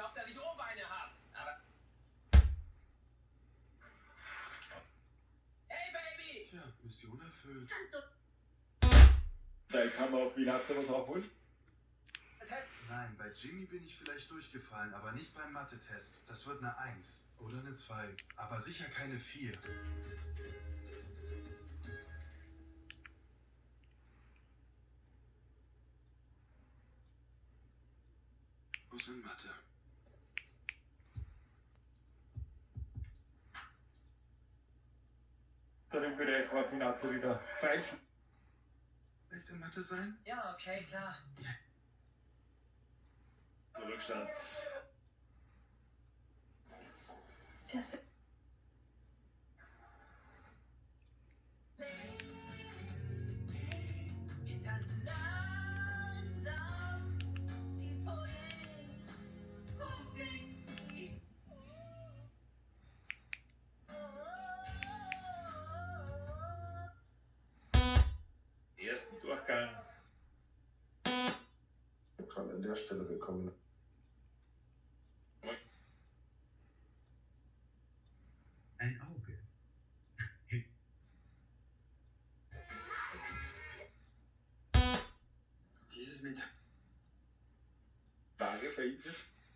glaubt, dass ich O-Beine habe. Aber... Hey, Baby! Tja, Mission erfüllt. Kannst du... Da kann man auf Vinazzo was aufholen. Test. Nein, bei Jimmy bin ich vielleicht durchgefallen, aber nicht beim Mathe-Test. Das wird eine 1 oder eine 2, aber sicher keine 4. Muss in Mathe. Dann im Bereich war Vinazzo wieder falsch. Echt in Mathe sein? Ja, okay, klar. Zurückschauen. Das wird... Wir tanzen langsam. Die Polen. Ersten Durchgang. Kann an der Stelle willkommen. Ein Auge. Dieses Mittag. Frage bei Ihnen jetzt.